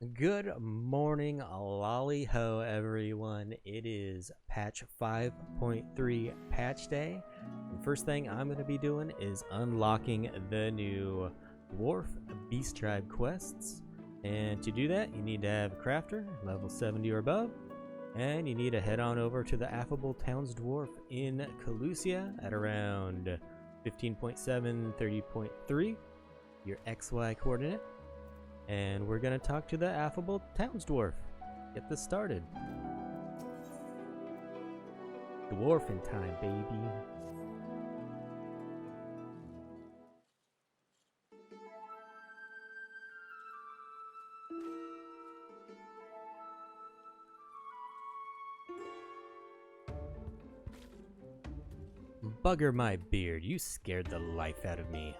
Good morning, Lali-ho, everyone. It is patch 5.3 patch day. The first thing I'm going to be doing is unlocking the new Dwarf Beast Tribe quests. And to do that, you need to have a crafter, level 70 or above. And you need to head on over to the Affable Townsdwarf in Kholusia at around 15.7, 30.3, your XY coordinate. And we're gonna talk to the Affable Townsdwarf. Get this started. Dwarfin Time, baby. Bugger my beard, you scared the life out of me.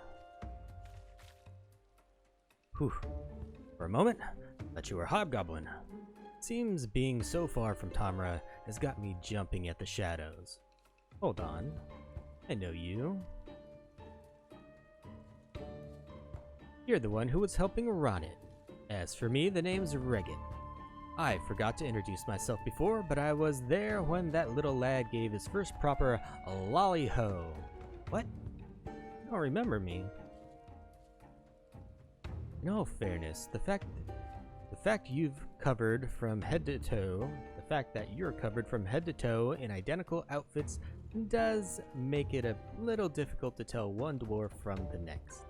Whew. For a moment, thought you were Hobgoblin. Seems being so far from Tamra has got me jumping at the shadows. Hold on. I know you. You're the one who was helping Ronitt. As for me, the name's Regit. I forgot to introduce myself before, but I was there when that little lad gave his first proper Lali-ho. What? You don't remember me. In all fairness, the fact you've covered from head to toe, the fact that you're covered from head to toe in identical outfits does make it a little difficult to tell one dwarf from the next.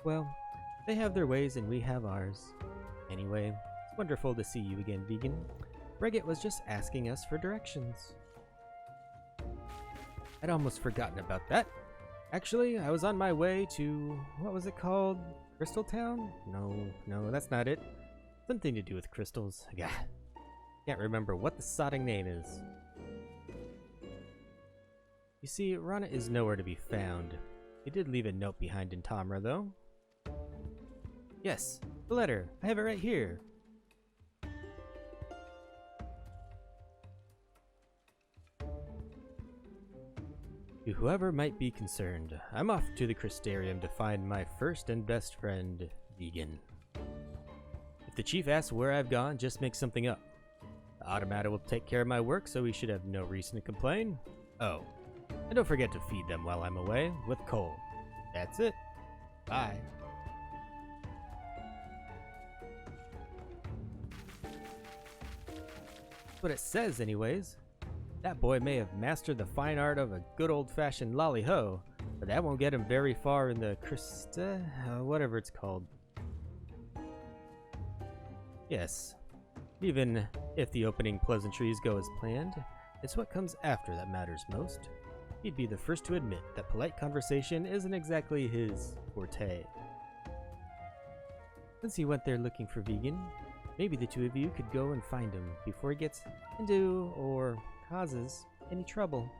Well, they have their ways and we have ours. Anyway, it's wonderful to see you again, Vegan. Regit was just asking us for directions. I'd almost forgotten about that. Actually, I was on my way to, what was it called? Crystal Town? No, that's not it. Something to do with crystals. Gah. Can't remember what the sodding name is. You see, Ronitt is nowhere to be found. He did leave a note behind in Tamra, though. Yes, the letter. I have it right here. To whoever might be concerned, I'm off to the Crystarium to find my first and best friend, Vegan. If the chief asks where I've gone, just make something up. The automata will take care of my work, so we should have no reason to complain. Oh, and don't forget to feed them while I'm away, with coal. That's it. Bye. That's what it says anyways. That boy may have mastered the fine art of a good old-fashioned Lali-ho, but that won't get him very far in the whatever it's called. Yes, even if the opening pleasantries go as planned, it's what comes after that matters most. He'd be the first to admit that polite conversation isn't exactly his forte. Since he went there looking for Vegan, maybe the two of you could go and find him before he gets into, or causes, any trouble.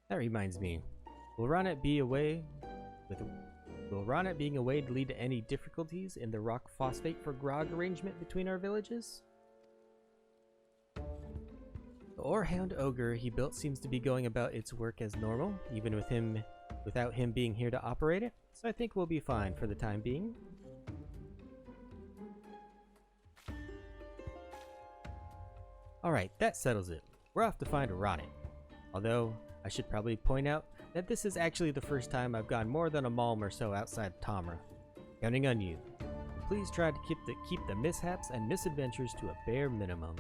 That reminds me, will Ronitt being away lead to any difficulties in the rock phosphate for grog arrangement between our villages? The Orehound ogre he built seems to be going about its work as normal, even without him being here to operate it, so I think we'll be fine for the time being. Alright, that settles it. We're off to find Ronitt. Although, I should probably point out that this is actually the first time I've gone more than a malm or so outside Tamra. Counting on you. Please try to keep the mishaps and misadventures to a bare minimum.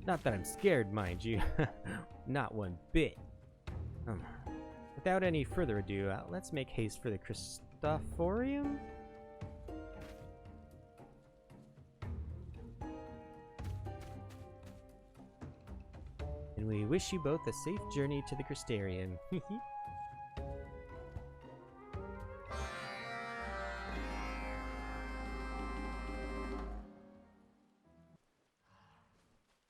Not that I'm scared, mind you. Not one bit. Without any further ado, let's make haste for the Christophorium? And we wish you both a safe journey to the Crystarium.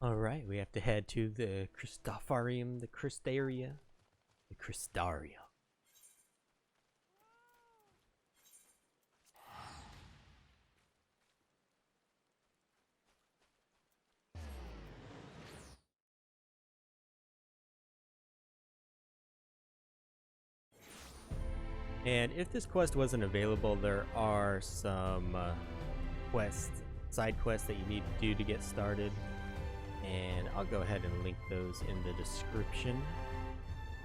Alright, we have to head to the Christophorium, the Crystarium, the Crystaria. And if this quest wasn't available, there are some side quests that you need to do to get started. And I'll go ahead and link those in the description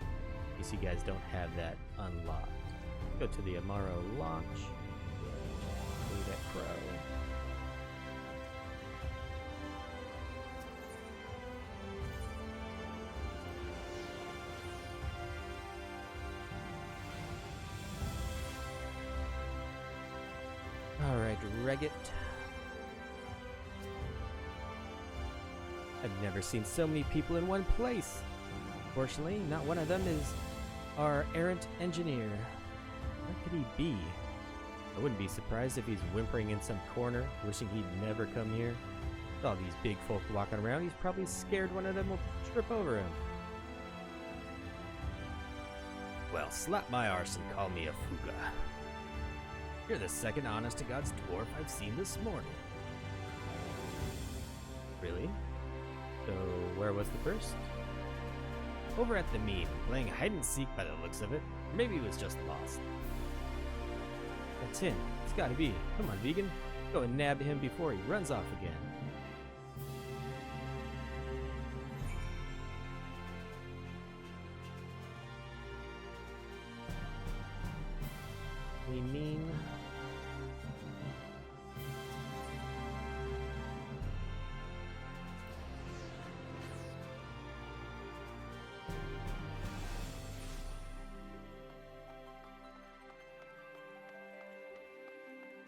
in case you guys don't have that unlocked. Go to the Amaro launch. Leave that crow. Alright, Regit. I've never seen so many people in one place. Fortunately, not one of them is our errant engineer. What could he be? I wouldn't be surprised if he's whimpering in some corner, wishing he'd never come here. With all these big folk walking around, he's probably scared one of them will trip over him. Well, slap my arse and call me a fuga. You're the second honest-to-God's dwarf I've seen this morning. Really? So, where was the first? Over at the meme, playing hide-and-seek by the looks of it. Or maybe he was just lost. That's him. It's gotta be. Come on, vegan. Go and nab him before he runs off again. We mean...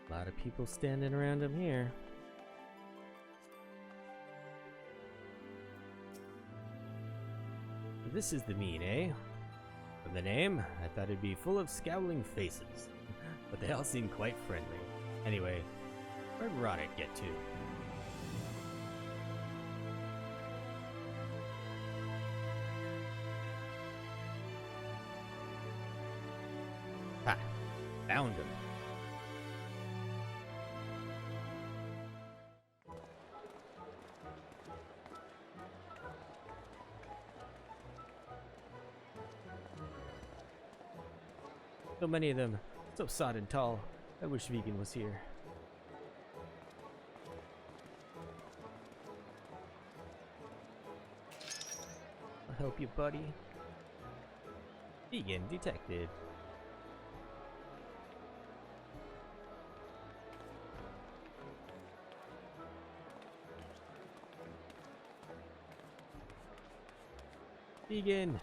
a lot of people standing around him here. This is the mean, eh? From the name, I thought it'd be full of scowling faces, but they all seem quite friendly. Anyway, where'd Ronitt get to? Ha! Found him. So many of them, so sodden tall. I wish Vegan was here. I'll help you, buddy. Vegan detected. Vegan.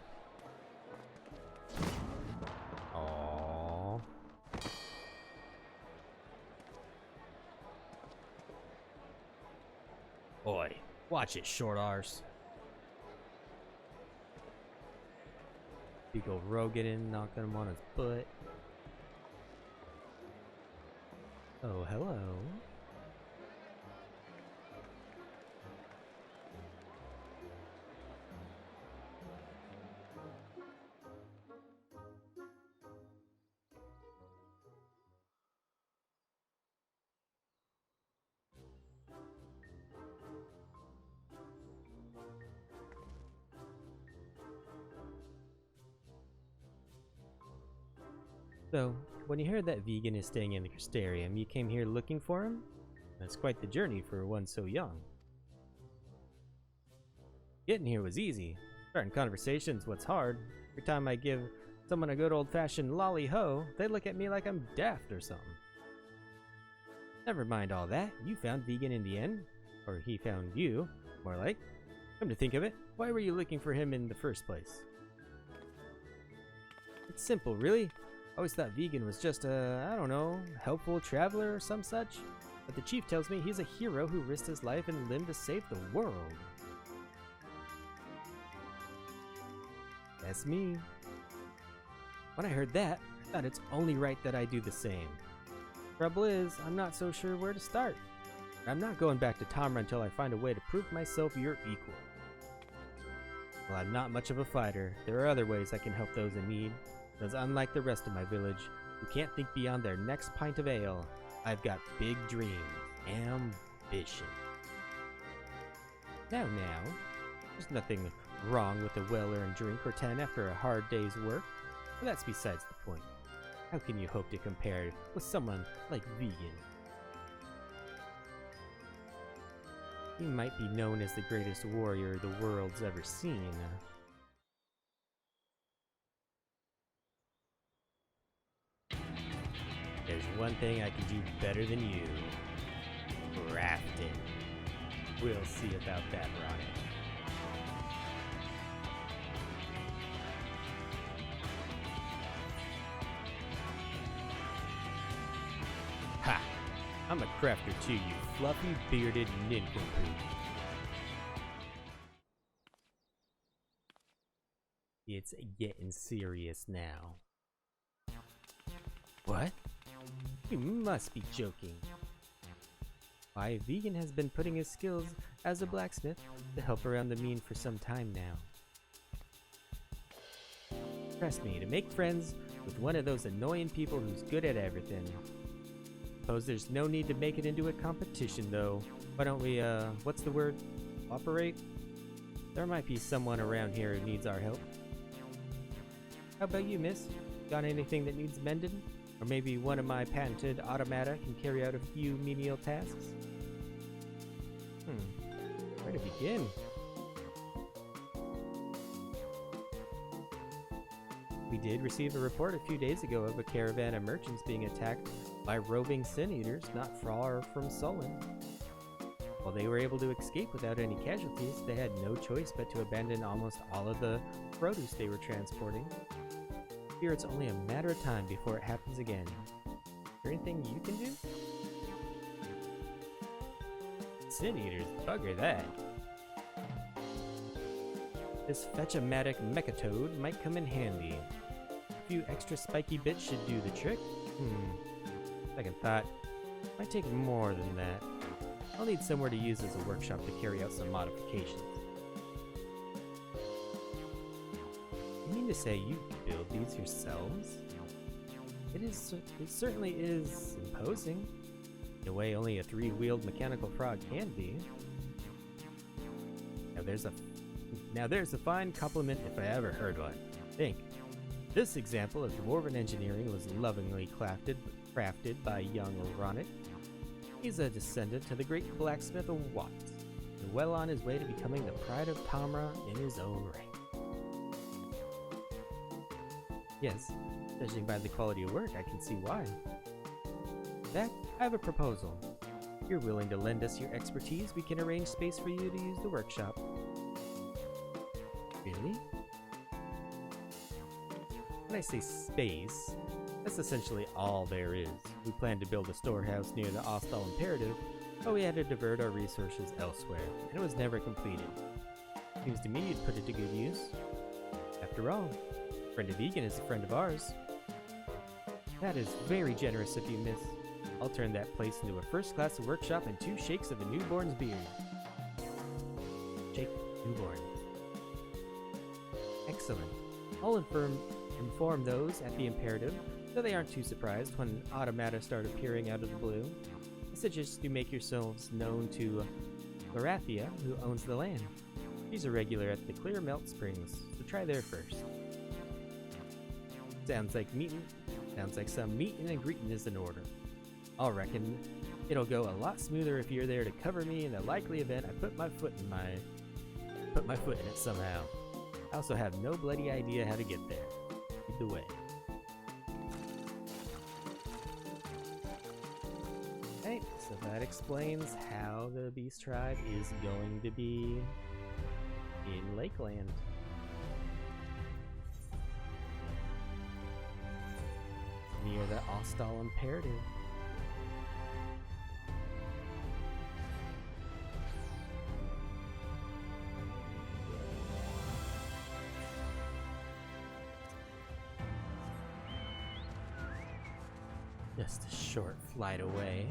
Boy, watch it, short arse. Big ol' Rogan knocking him on his butt. Oh, hello. So, when you heard that Vegan is staying in the Crystarium, you came here looking for him? That's quite the journey for one so young. Getting here was easy. Starting conversations what's hard. Every time I give someone a good old-fashioned Lali-ho, they look at me like I'm daft or something. Never mind all that. You found Vegan in the end. Or he found you, more like. Come to think of it, why were you looking for him in the first place? It's simple, really. I always thought Vegan was just a, I don't know, helpful traveler or some such. But the chief tells me he's a hero who risked his life and limb to save the world. That's me. When I heard that, I thought it's only right that I do the same. Trouble is, I'm not so sure where to start. I'm not going back to Tamra until I find a way to prove myself your equal. Well, I'm not much of a fighter. There are other ways I can help those in need. Because unlike the rest of my village, who can't think beyond their next pint of ale, I've got big dreams, ambition. Now, there's nothing wrong with a well-earned drink or 10 after a hard day's work, but that's besides the point. How can you hope to compare with someone like Vegan? He might be known as the greatest warrior the world's ever seen. There's one thing I can do better than you. Crafting. We'll see about that, Ronitt. Ha! I'm a crafter too, you fluffy, bearded nincompoop. It's getting serious now. What? You must be joking. Why, Vegan has been putting his skills as a blacksmith to help around the mean for some time now. Trust me, to make friends with one of those annoying people who's good at everything. Suppose there's no need to make it into a competition, though. Why don't we, what's the word? Operate? There might be someone around here who needs our help. How about you, miss? Got anything that needs mending? Or maybe one of my patented automata can carry out a few menial tasks? Where to begin? We did receive a report a few days ago of a caravan of merchants being attacked by roving sin eaters not far from Solon. While they were able to escape without any casualties, they had no choice but to abandon almost all of the produce they were transporting. Here it's only a matter of time before it happens again. Is there anything you can do? Sin eaters, bugger that. This fetch-o-matic mechatoad might come in handy. A few extra spiky bits should do the trick. Second thought, might take more than that. I'll need somewhere to use as a workshop to carry out some modifications. You mean to say you build these yourselves? It certainly is imposing, in a way only a three-wheeled mechanical frog can be. Now there's a fine compliment if I ever heard one. Think. This example of dwarven engineering was lovingly crafted by young Ronitt. He's a descendant to the great blacksmith of Watt, and well on his way to becoming the pride of Tamra in his own right. Yes, judging by the quality of work, I can see why. In fact, I have a proposal. If you're willing to lend us your expertise, we can arrange space for you to use the workshop. Really? When I say space, that's essentially all there is. We plan to build a storehouse near the Ostal Imperative, but we had to divert our resources elsewhere, and it was never completed. Seems to me you'd put it to good use. After all, a friend of Vegan is a friend of ours. That is very generous of you, miss. I'll turn that place into a first-class workshop and 2 shakes of a newborn's beard. Shake newborn. Excellent. I'll inform those at the Imperative, so they aren't too surprised when automata start appearing out of the blue. I suggest you make yourselves known to Lorathia, who owns the land. She's a regular at the Clear Melt Springs, so try there first. Sounds like some meeting and greeting is in order. I'll reckon it'll go a lot smoother if you're there to cover me in the likely event I put my foot in it somehow. I also have no bloody idea how to get there. Lead the way. Okay, so that explains how the Beast Tribe is going to be in Lakeland. Near the Ostal Imperative. Just a short flight away.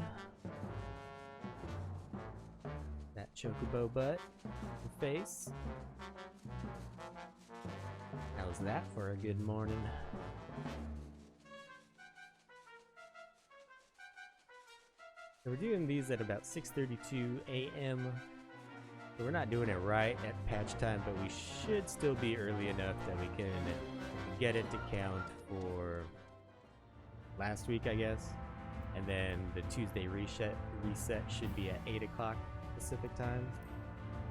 That chocobo butt and face. How's that for a good morning? So we're doing these at about 6:32 a.m. So we're not doing it right at patch time, but we should still be early enough that we can get it to count for last week, I guess. And then the Tuesday reset should be at 8 o'clock Pacific time.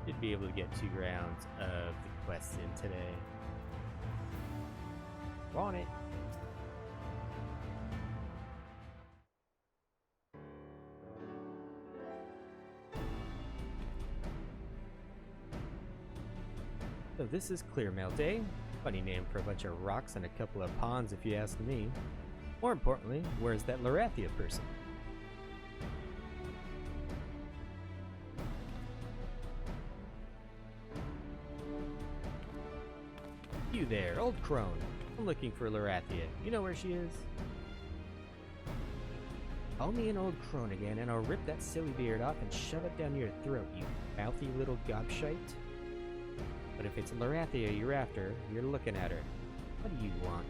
Should be able to get 2 rounds of the quests in today. Want it? So this is Clearmail Day. Funny name for a bunch of rocks and a couple of ponds if you ask me. More importantly, where's that Larathia person? You there, old crone. I'm looking for Larathia. You know where she is? Call me an old crone again and I'll rip that silly beard off and shove it down your throat, you mouthy little gobshite. But if it's Larathia you're after, you're looking at her. What do you want?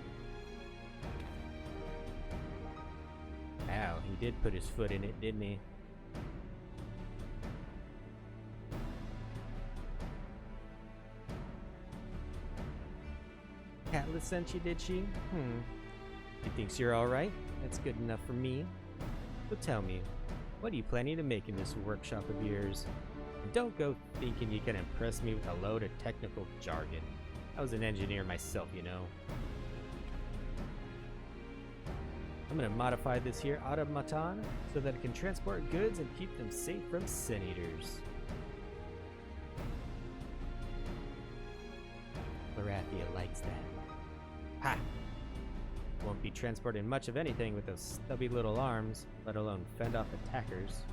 Ow, he did put his foot in it, didn't he? Talos sent you, did she? She thinks you're alright? That's good enough for me. So tell me, what are you planning to make in this workshop of yours? And don't go thinking you can impress me with a load of technical jargon. I was an engineer myself, you know. I'm gonna modify this here automaton so that it can transport goods and keep them safe from sin eaters. Larathia likes that. Ha! Won't be transporting much of anything with those stubby little arms, let alone fend off attackers.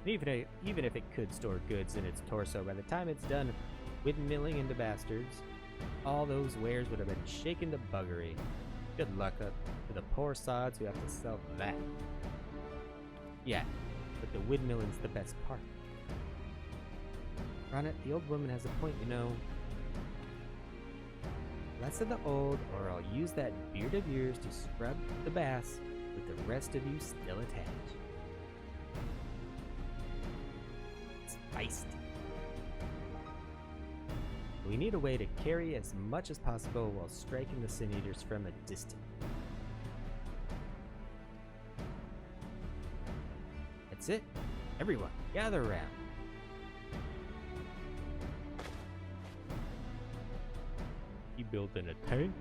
And even if it could store goods in its torso, by the time it's done windmilling into bastards, all those wares would have been shaken to buggery. Good luck to the poor sods who have to sell that. Yeah, but the windmilling's the best part. Ronitt, the old woman has a point, you know. Less of the old, or I'll use that beard of yours to scrub the bass with the rest of you still attached. It's feisty. We need a way to carry as much as possible while striking the sin eaters from a distance. That's it. Everyone, gather around. You building a tank?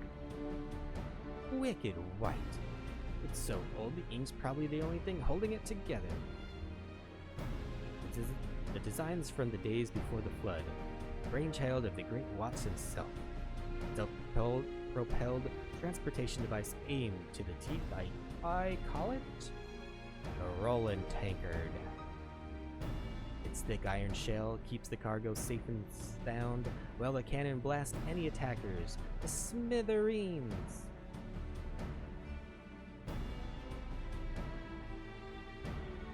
Wicked white. It's so old the ink's probably the only thing holding it together. The design's from the days before the flood. Brainchild of the great Watts himself. Self-propelled transportation device aimed to the teeth. I call it a rolling tankard. Its thick iron shell keeps the cargo safe and sound, while the cannon blasts any attackers to smithereens.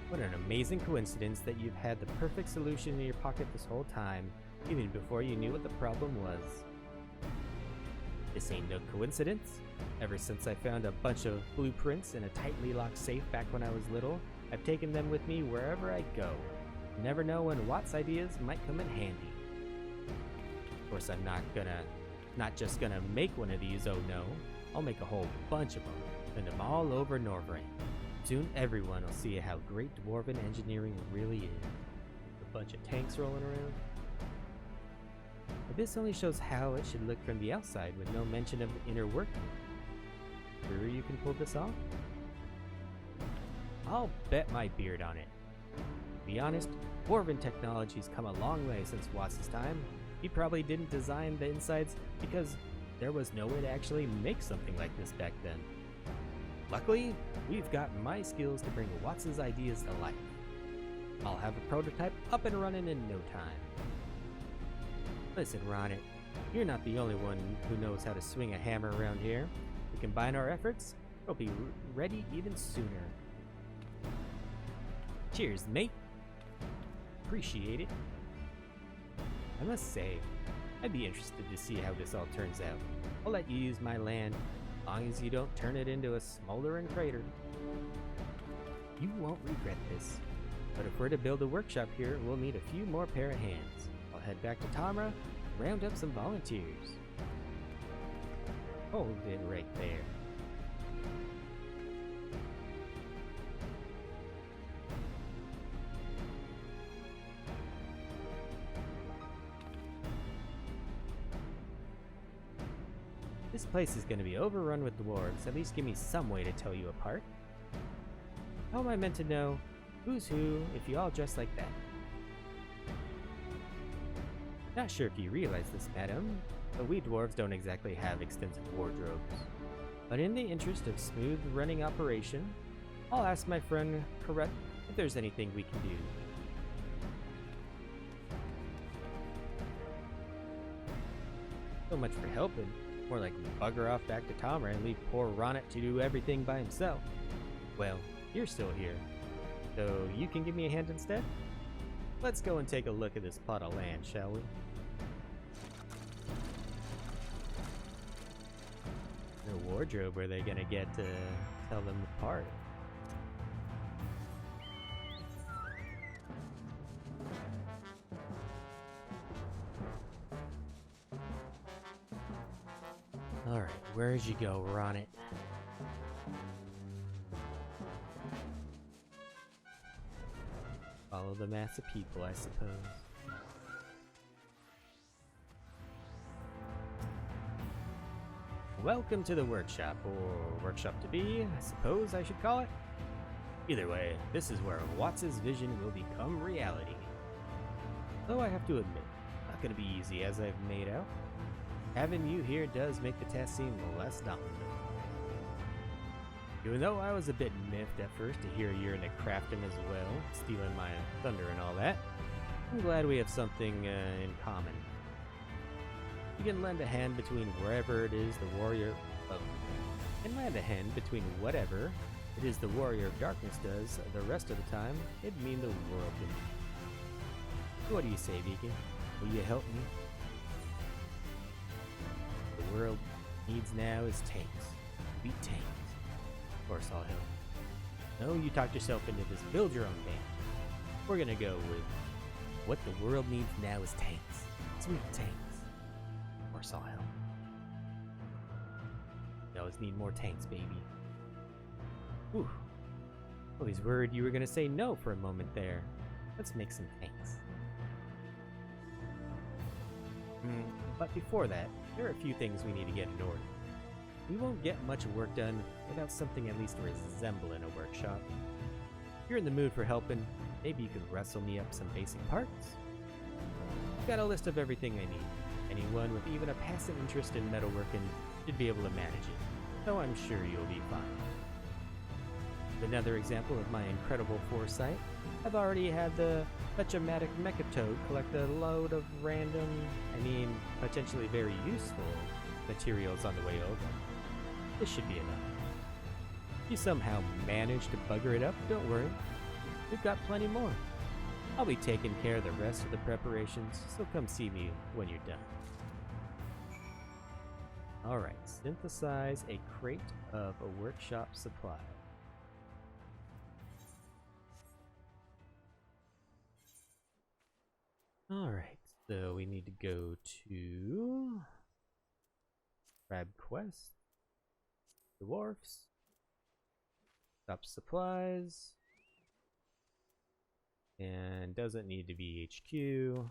What an amazing coincidence that you've had the perfect solution in your pocket this whole time, even before you knew what the problem was. This ain't no coincidence. Ever since I found a bunch of blueprints in a tightly locked safe back when I was little, I've taken them with me wherever I go. You never know when Watt's ideas might come in handy. Of course, I'm not just gonna make one of these, oh no. I'll make a whole bunch of them, send them all over Norvrane. Soon everyone will see how great dwarven engineering really is. A bunch of tanks rolling around. But this only shows how it should look from the outside with no mention of the inner working. Sure you can pull this off? I'll bet my beard on it. To be honest, dwarven technology's come a long way since Watts' time. He probably didn't design the insides because there was no way to actually make something like this back then. Luckily, we've got my skills to bring Watts' ideas to life. I'll have a prototype up and running in no time. Listen, Ronitt, you're not the only one who knows how to swing a hammer around here. If we combine our efforts, we'll be ready even sooner. Cheers, mate. Appreciate it. I must say, I'd be interested to see how this all turns out. I'll let you use my land, as long as you don't turn it into a smoldering crater. You won't regret this. But if we're to build a workshop here, we'll need a few more pair of hands. I'll head back to Tamra and round up some volunteers. Hold it right there. This place is gonna be overrun with dwarves. At least give me some way to tell you apart. How am I meant to know who's who if you all dress like that? Not sure if you realize this, madam, but we dwarves don't exactly have extensive wardrobes. But in the interest of smooth running operation, I'll ask my friend Ronitt if there's anything we can do. So much for helping. More like bugger off back to Tomra and leave poor Ronitt to do everything by himself. Well, you're still here, so you can give me a hand instead? Let's go and take a look at this plot of land, shall we? No wardrobe where they're gonna get to tell them apart. Alright, where'd you go, Ronitt? Follow the mass of people, I suppose. Welcome to the workshop, or workshop to be, I suppose I should call it. Either way, this is where Watts' vision will become reality. Though I have to admit, not gonna be easy as I've made out. Having you here does make the task seem less daunting. Even though I was a bit miffed at first to hear you're into crafting as well, stealing my thunder and all that, I'm glad we have something in common. You can lend a hand between wherever it is the warrior of... whatever it is the warrior of darkness does the rest of the time, it'd mean the world to me. What do you say, Beacon? Will you help me? The world needs now is tanks. Beat tanks. Of course I'll help. No, you talked yourself into this. Build your own band. We're gonna go with what the world needs now is tanks. Sweet tanks. Of course I'll help. You always need more tanks, baby. Whew. I was worried you were gonna say no for a moment there. Let's make some tanks. But before that, there are a few things we need to get in order. We won't get much work done without something at least resembling a workshop. If you're in the mood for helping, maybe you could wrestle me up some basic parts. I've got a list of everything I need. Anyone with even a passing interest in metalworking should be able to manage it, so I'm sure you'll be fine. Another example of my incredible foresight, I've already had the Fetch-O-Matic Mechatoad collect a load of random, potentially very useful materials on the way over. This should be enough. If you somehow manage to bugger it up, don't worry. We've got plenty more. I'll be taking care of the rest of the preparations, so come see me when you're done. Alright, synthesize a crate of a workshop supply. Alright, so we need to go to grab quest, dwarfs, shop supplies, and doesn't need to be HQ.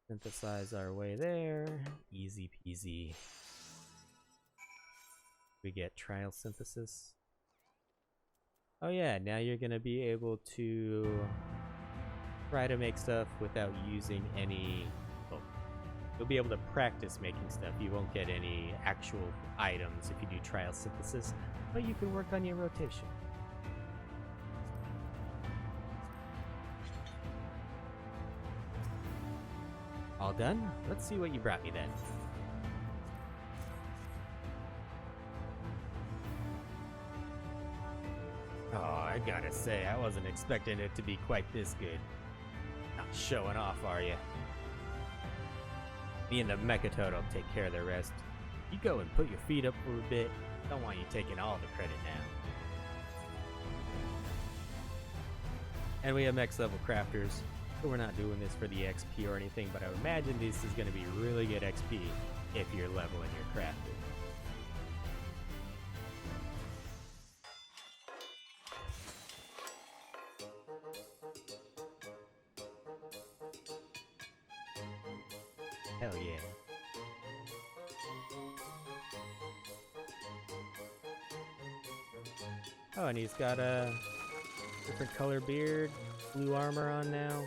Synthesize our way there, easy peasy. We get trial synthesis. Oh yeah, now you're gonna be able to try to make stuff without using any... Well, you'll be able to practice making stuff. You won't get any actual items if you do trial synthesis, but you can work on your rotation. All done? Let's see what you brought me then. Oh, I gotta say, I wasn't expecting it to be quite this good. Not showing off, are you? Me and the Mechatoad will take care of the rest. You go and put your feet up for a bit. Don't want you taking all the credit now. And we have max level crafters, so we're not doing this for the XP or anything, but I would imagine this is going to be really good XP if you're leveling your crafter. Hell yeah. Oh, and he's got a different color beard, blue armor on now.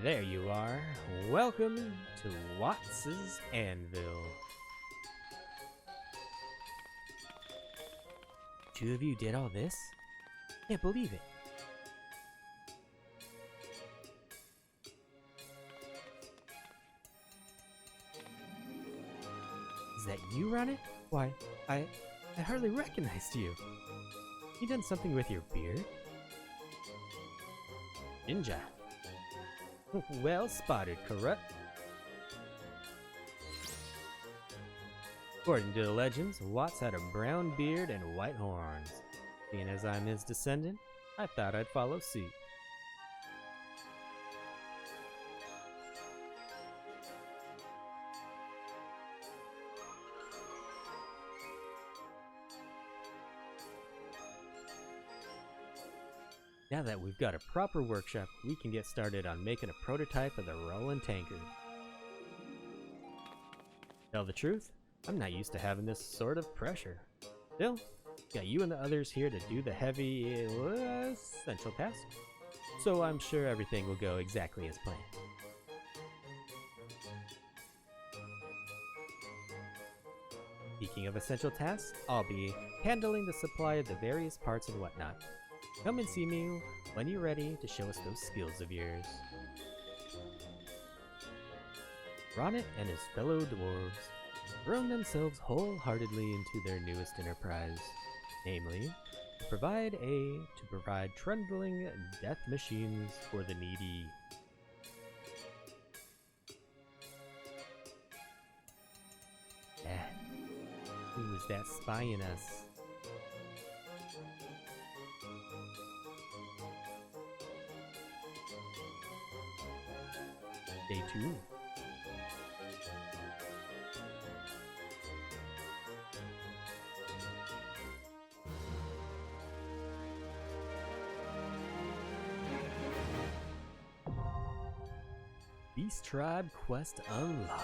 There you are. Welcome to Watts's Anvil. Two of you did all this? Can't believe it. Is that you, Ronitt? Why, I hardly recognized you. You done something with your beard? Ninja. Well spotted, corrupt. According to the legends, Watts had a brown beard and white horns. Being as I'm his descendant, I thought I'd follow suit. Now that we've got a proper workshop, we can get started on making a prototype of the rolling tanker. Tell the truth, I'm not used to having this sort of pressure. Still, got you and the others here to do the heavy, essential task, so I'm sure everything will go exactly as planned. Speaking of essential tasks, I'll be handling the supply of the various parts and whatnot. Come and see me when you're ready to show us those skills of yours. Ronitt and his fellow dwarves thrown themselves wholeheartedly into their newest enterprise, namely, to provide trundling death machines for the needy. Who is that spying us? Day 2. Beast Tribe quest unlocked.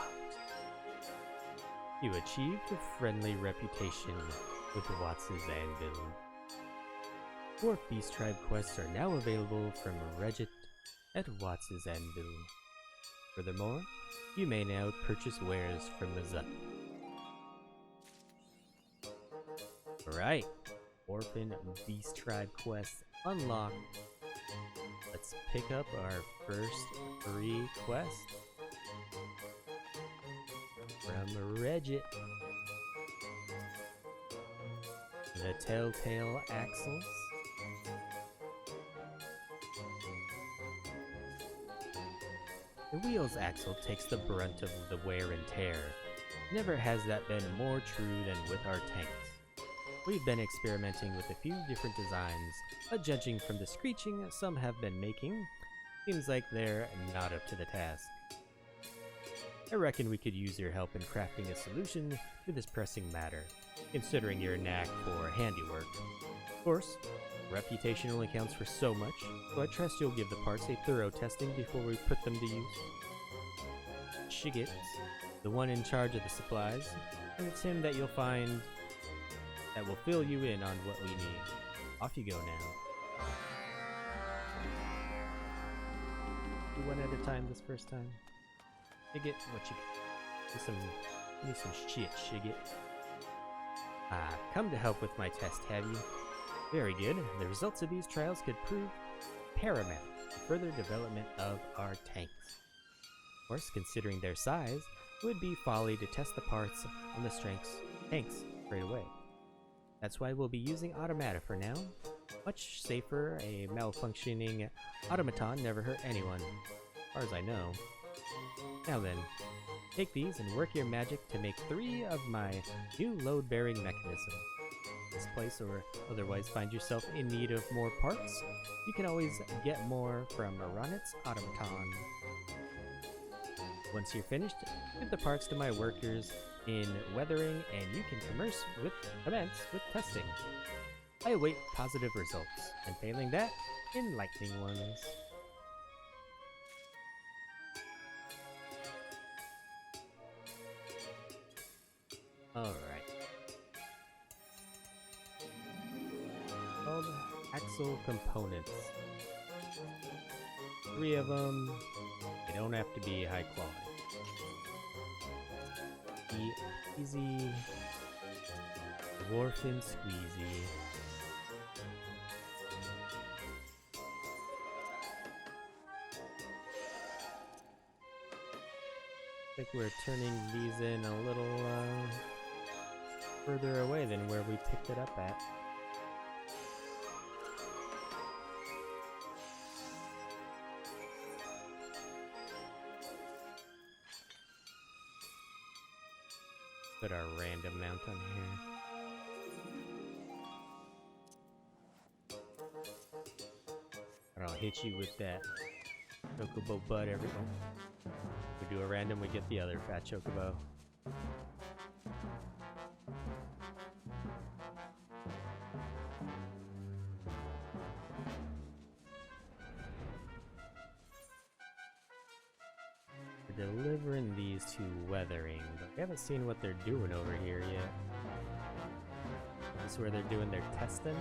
You achieved a friendly reputation with Watts's Anvil. 4 Beast Tribe quests are now available from Ronitt at Watts's Anvil. Furthermore, you may now purchase wares from the Zut. Alright, Orphan Beast Tribe quests unlocked. Let's pick up our first 3 quests from Ronitt. The Telltale Axles. The wheels axle takes the brunt of the wear and tear. Never has that been more true than with our tanks. We've been experimenting with a few different designs, but judging from the screeching some have been making, seems like they're not up to the task. I reckon we could use your help in crafting a solution to this pressing matter, considering your knack for handiwork. Of course, reputation only counts for so much, so I trust you'll give the parts a thorough testing before we put them to use. Shigit's the one in charge of the supplies, and it's him that you'll find that will fill you in on what we need. Off you go now. Do one at a time this first time. Shigit, what you give me some shit, Shigit. Come to help with my test, have you? Very good. The results of these trials could prove paramount to further development of our tanks. Of course, considering their size, it would be folly to test the parts on the tanks straight away. That's why we'll be using automata for now. Much safer, a malfunctioning automaton never hurt anyone, as far as I know. Now then, take these and work your magic to make 3 of my new load-bearing mechanisms. This place or otherwise find yourself in need of more parts, you can always get more from Ronitt's automaton. Once you're finished, give the parts to my workers in weathering and you can commence with testing. I await positive results, and failing that, enlightening ones. Alright. Called axle components. 3 of them. They don't have to be high quality. Easy. Dwarfin squeezy. I think we're turning these in a little further away than where we picked it up at. Put our random mount on here. And I'll hit you with that chocobo butt everyone. We do a random, we get the other fat chocobo. We're delivering these to weathering, but we haven't seen what they're doing over here yet. This is where they're doing their testing.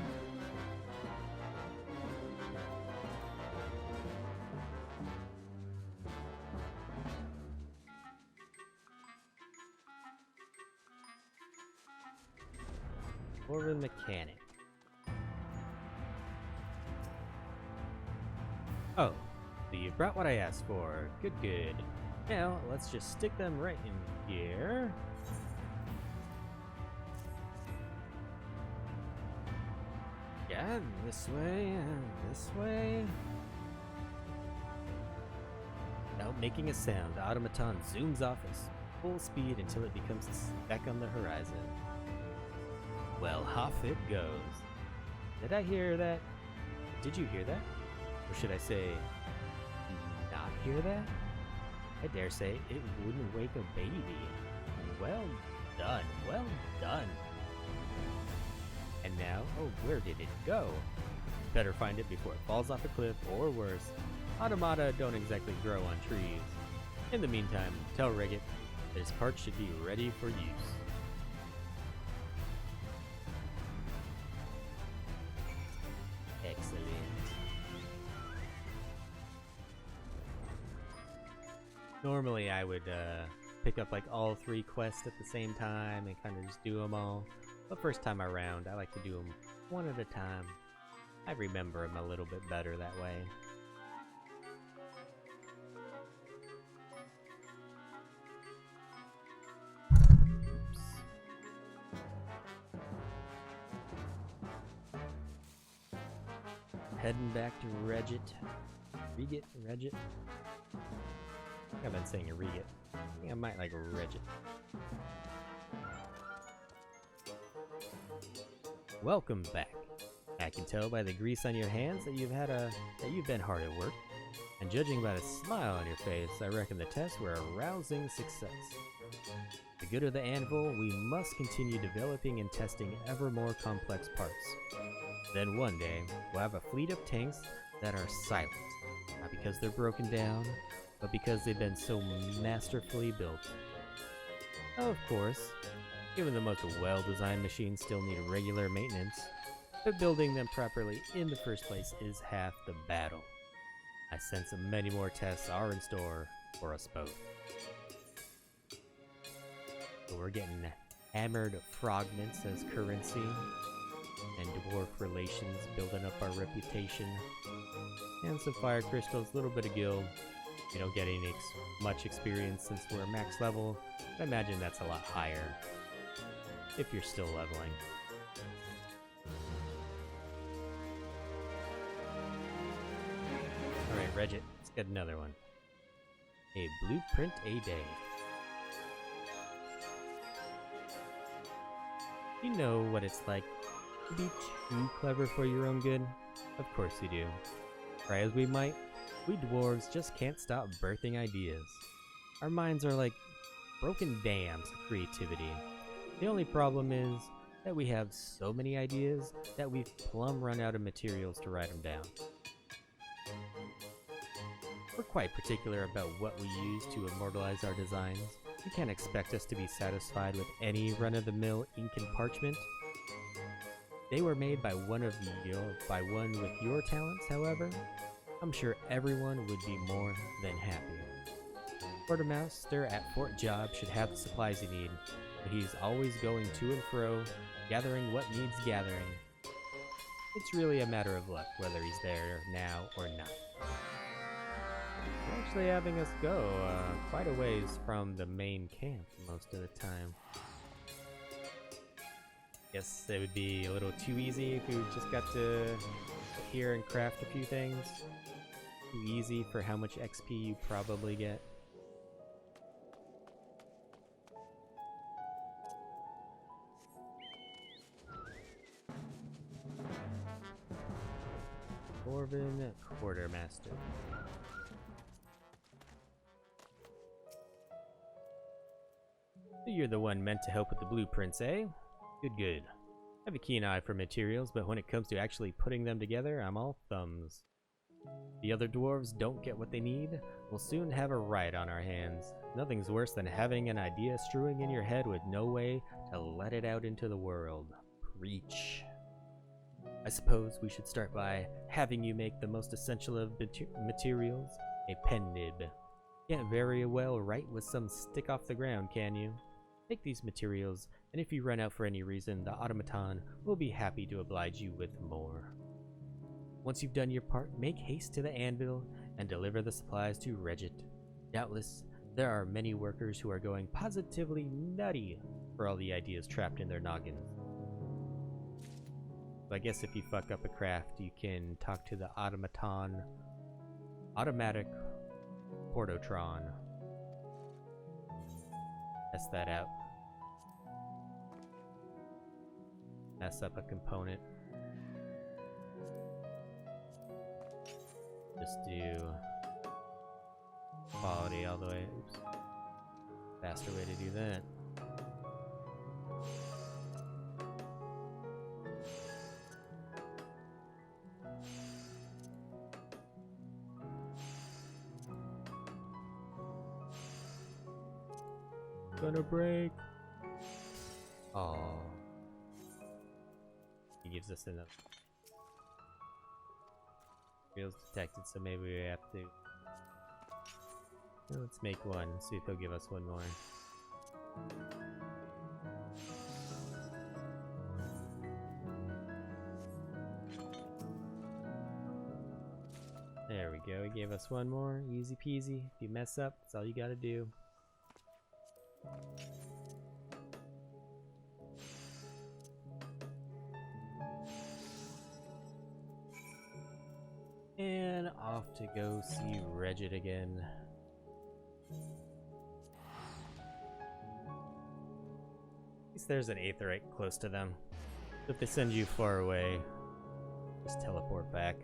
Dwarven mechanic. Oh, so you brought what I asked for. Good. Now, let's just stick them right in here. Yeah, this way, this way. Without making a sound, the automaton zooms off at full speed until it becomes a speck on the horizon. Well, off it goes. Did I hear that? Did you hear that? Or should I say, not hear that? I dare say it wouldn't wake a baby. Well done, well done. And now, oh, where did it go? Better find it before it falls off a cliff, or worse, automata don't exactly grow on trees. In the meantime, tell Ronitt that his parts should be ready for use. Excellent. Normally I would pick up like all 3 quests at the same time and kind of just do them all. But first time around, I like to do them one at a time. I remember them a little bit better that way. Oops. Heading back to Regit. Regit? I think I've been saying Regit. I think I might like Regit. Welcome back. I can tell by the grease on your hands that you've been hard at work, and judging by the smile on your face, I reckon the tests were a rousing success. For the good of the anvil, we must continue developing and testing ever more complex parts. Then one day, we'll have a fleet of tanks that are silent, not because they're broken down, but because they've been so masterfully built. Of course, even the most well-designed machines still need regular maintenance, but building them properly in the first place is half the battle. I sense many more tests are in store for us both. So we're getting hammered fragments as currency, and dwarf relations building up our reputation, and some fire crystals, a little bit of guild. We don't get any much experience since we're max level, but I imagine that's a lot higher if you're still leveling. Alright, Regit, let's get another one. A blueprint a day. You know what it's like to be too clever for your own good? Of course you do. Try as we might, we dwarves just can't stop birthing ideas. Our minds are like broken dams of creativity. The only problem is that we have so many ideas that we've plumb run out of materials to write them down. We're quite particular about what we use to immortalize our designs, You can't expect us to be satisfied with any run-of-the-mill ink and parchment. They were made by one with your talents, however. I'm sure everyone would be more than happy. Quartermaster at Fort Job should have the supplies he needs, but he's always going to and fro, gathering what needs gathering. It's really a matter of luck whether he's there now or not. They're actually having us go quite a ways from the main camp most of the time. Guess it would be a little too easy if we just got to sit here and craft a few things. Too easy for how much XP you probably get. Dwarfin Quartermaster. So you're the one meant to help with the blueprints, eh? Good. I have a keen eye for materials, but when it comes to actually putting them together, I'm all thumbs. The other dwarves don't get what they need, we'll soon have a Wright on our hands. Nothing's worse than having an idea strewing in your head with no way to let it out into the world. Preach. I suppose we should start by having you make the most essential of materials, a pen nib. Can't very well write with some stick off the ground, can you? Take these materials, and if you run out for any reason, the automaton will be happy to oblige you with more. Once you've done your part, make haste to the anvil and deliver the supplies to Regit. Doubtless, there are many workers who are going positively nutty for all the ideas trapped in their noggins. So I guess if you fuck up a craft, you can talk to the automatic Portotron. Test that out. Mess up a component. Just do quality all the way. Oops. Faster way to do that. Gonna break. Oh, he gives us enough. Feels detected, so maybe we have to. Let's make one. See if he'll give us one more. There we go. He gave us one more. Easy peasy. If you mess up, that's all you gotta do. And off to go see Regit again. At least there's an aether right close to them. If they send you far away, just teleport back.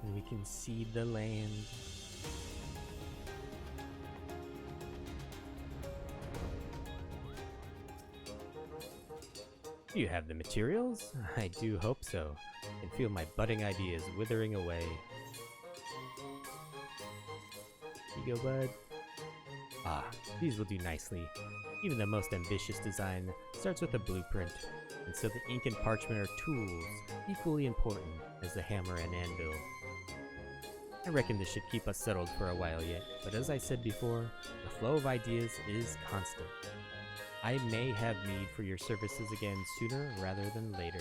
And we can seed the land. Do you have the materials? I do hope so. I can feel my budding ideas withering away. Here you go, bud. Ah, these will do nicely. Even the most ambitious design starts with a blueprint, and so the ink and parchment are tools equally important as the hammer and anvil. I reckon this should keep us settled for a while yet, but as I said before, the flow of ideas is constant. I may have need for your services again sooner rather than later.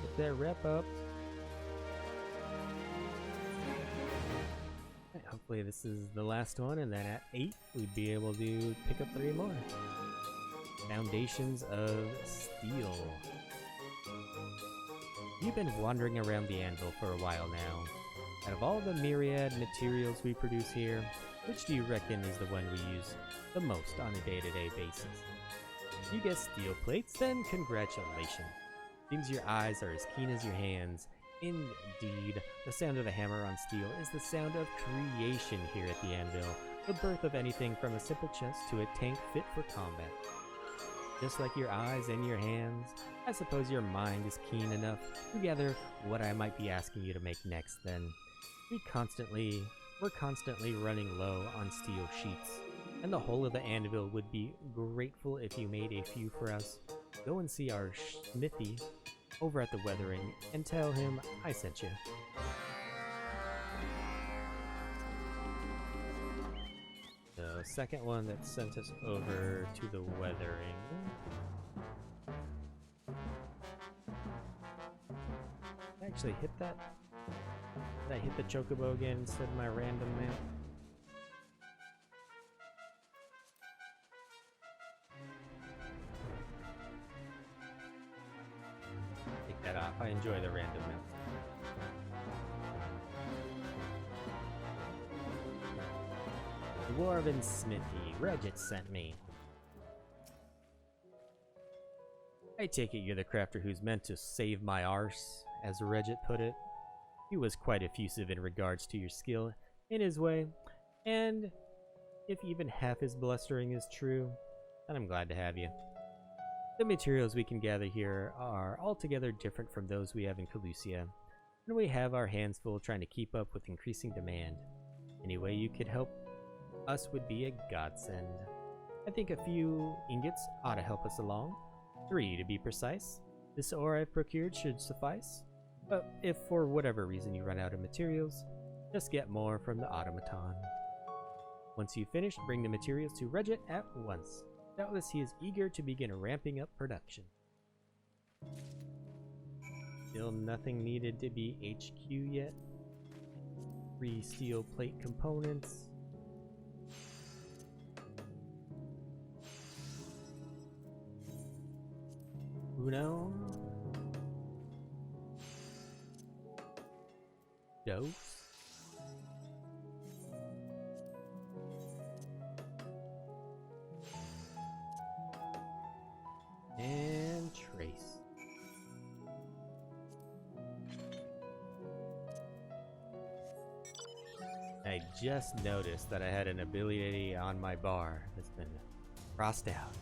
Get that wrap up. Right, hopefully this is the last one, and then at 8 we'd be able to pick up 3 more. Foundations of Steel. You've been wandering around the anvil for a while now. Out of all the myriad materials we produce here, which do you reckon is the one we use the most on a day-to-day basis? If you guess steel plates, then congratulations. Seems your eyes are as keen as your hands. Indeed, the sound of the hammer on steel is the sound of creation here at the anvil, the birth of anything from a simple chest to a tank fit for combat. Just like your eyes and your hands, I suppose your mind is keen enough to gather what I might be asking you to make next then. We're constantly running low on steel sheets, and the whole of the anvil would be grateful if you made a few for us. Go and see our smithy over at the weathering and tell him I sent you. The second one that sent us over to the weathering. Did I actually hit that? Did I hit the chocobo again instead of my random map? Take that off. I enjoy the random map. Dwarfin Smithy, Ronitt sent me. I take it you're the crafter who's meant to save my arse, as Ronitt put it. He was quite effusive in regards to your skill in his way, and if even half his blustering is true, then I'm glad to have you. The materials we can gather here are altogether different from those we have in Kholusia, and we have our hands full trying to keep up with increasing demand. Any way you could help us would be a godsend. I think a few ingots ought to help us along. 3 to be precise. This ore I've procured should suffice. But if for whatever reason you run out of materials, just get more from the automaton. Once you've finished, bring the materials to Ronitt at once. Doubtless he is eager to begin ramping up production. Still nothing needed to be HQ yet. 3 steel plate components. Uno. Dos. And trace. I just noticed that I had an ability on my bar that's been crossed out.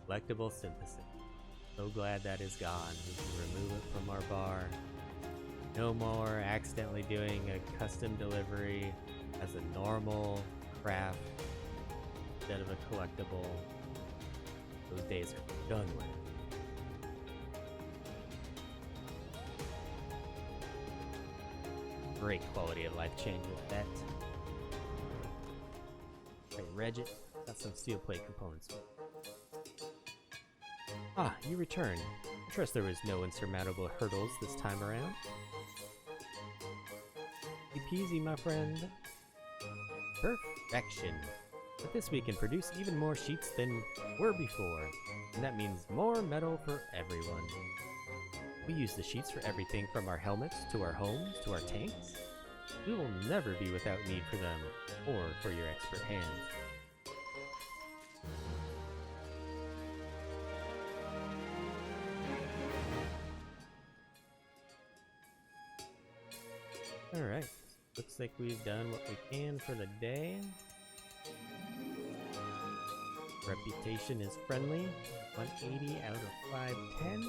Collectible synthesis. So glad that is gone. We can remove it from our bar. No more accidentally doing a custom delivery as a normal craft instead of a collectible. Those days are done with. Great quality of life change with that. Right, Ronitt, got some steel plate components. Ah, you returned. I trust there was no insurmountable hurdles this time around. Easy peasy, my friend. Perfection. But this we can produce even more sheets than were before, and that means more metal for everyone. We use the sheets for everything from our helmets to our homes to our tanks. We will never be without need for them, or for your expert hands. Alright, looks like we've done what we can for the day. Reputation is friendly, 180 out of 510.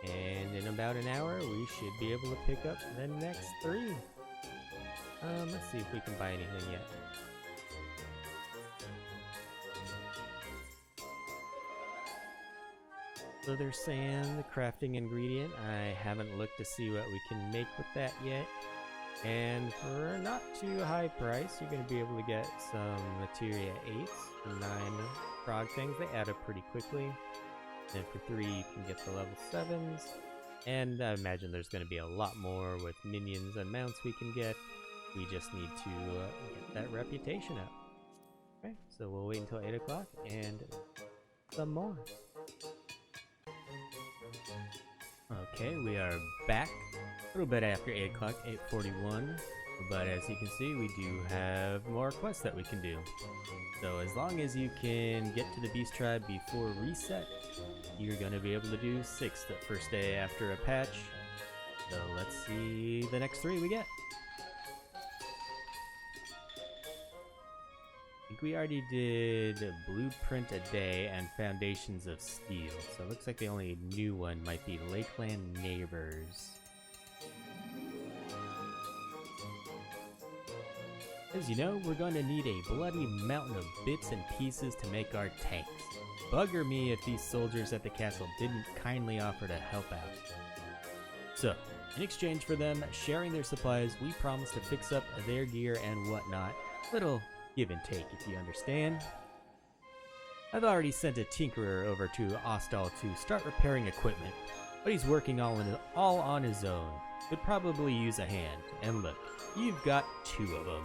And in about an hour, we should be able to pick up the next 3. Let's see if we can buy anything yet. Leather sand, the crafting ingredient. I haven't looked to see what we can make with that yet. And for not too high price, you're going to be able to get some materia 8s for 9 frog things. They add up pretty quickly. And for 3, you can get the level 7s. And I imagine there's going to be a lot more with minions and mounts we can get. We just need to get that reputation up. Okay, so we'll wait until 8 o'clock and some more. Okay, we are back a little bit after 8 o'clock, 8:41. But as you can see, we do have more quests that we can do. So as long as you can get to the Beast Tribe before reset, you're going to be able to do 6 the first day after a patch. So let's see the next 3 we get. I think we already did Blueprint a Day and Foundations of Steel, so it looks like the only new one might be Lakeland Neighbors. As you know, we're going to need a bloody mountain of bits and pieces to make our tanks. Bugger me if these soldiers at the castle didn't kindly offer to help out. So, in exchange for them sharing their supplies, we promise to fix up their gear and whatnot. Little give and take, if you understand. I've already sent a tinkerer over to Ostal to start repairing equipment, but he's working all on his own. Could probably use a hand. And look, you've got 2 of them.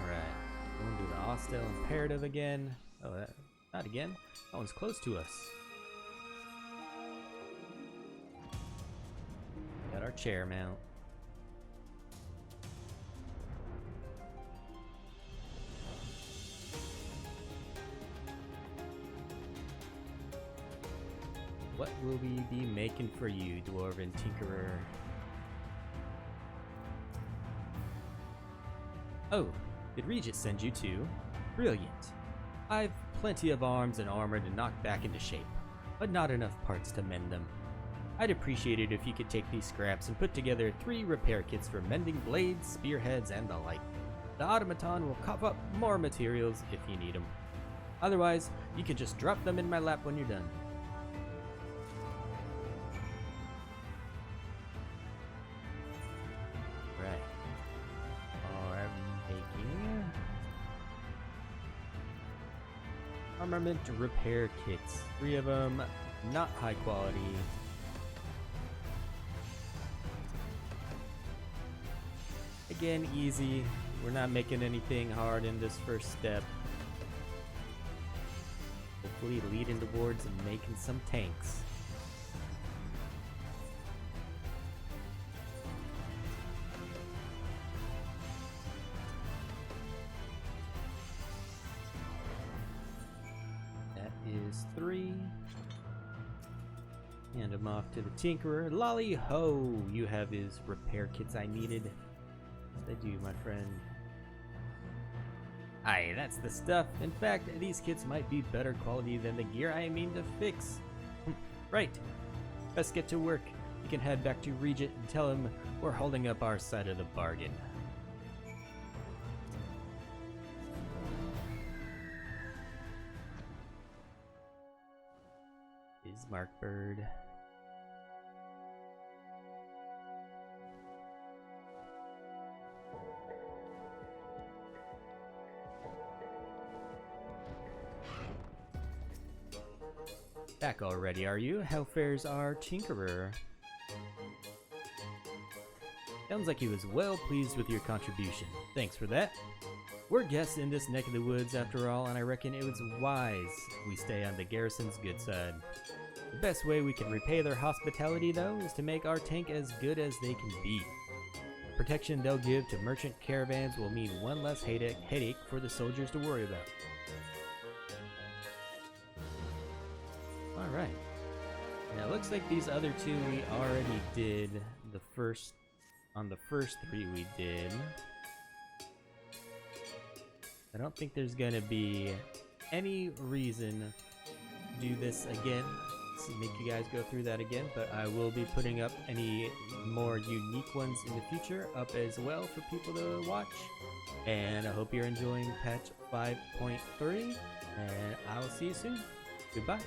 Alright, going to the Ostal Imperative again. Oh, not again. That one's close to us. Got our chair mount. What will we be making for you, Dwarven Tinkerer? Oh, did Regis send you too? Brilliant. I've plenty of arms and armor to knock back into shape, but not enough parts to mend them. I'd appreciate it if you could take these scraps and put together 3 repair kits for mending blades, spearheads, and the like. The automaton will cough up more materials if you need them. Otherwise, you can just drop them in my lap when you're done. Armament repair kits. 3 of them, not high quality. Again, easy. We're not making anything hard in this first step. Hopefully leading towards making some tanks. Is 3. Hand him off to the Tinkerer. Lali-ho! You have his repair kits I needed. Yes, I do, my friend. Aye, that's the stuff. In fact, these kits might be better quality than the gear I mean to fix. Right. Let's get to work. You can head back to Regent and tell him we're holding up our side of the bargain. Bismarck bird. Back already, are you? How fares our Tinkerer? Sounds like he was well pleased with your contribution. Thanks for that. We're guests in this neck of the woods after all, and I reckon it was wise we stay on the garrison's good side. The best way we can repay their hospitality, though, is to make our tank as good as they can be. Protection they'll give to merchant caravans will mean one less headache for the soldiers to worry about. Alright. Now it looks like these other 2 we already did on the first 3 we did. I don't think there's gonna be any reason to do this again, to make you guys go through that again, but I will be putting up any more unique ones in the future up as well for people to watch. And I hope you're enjoying patch 5.3, and I will see you soon. Goodbye.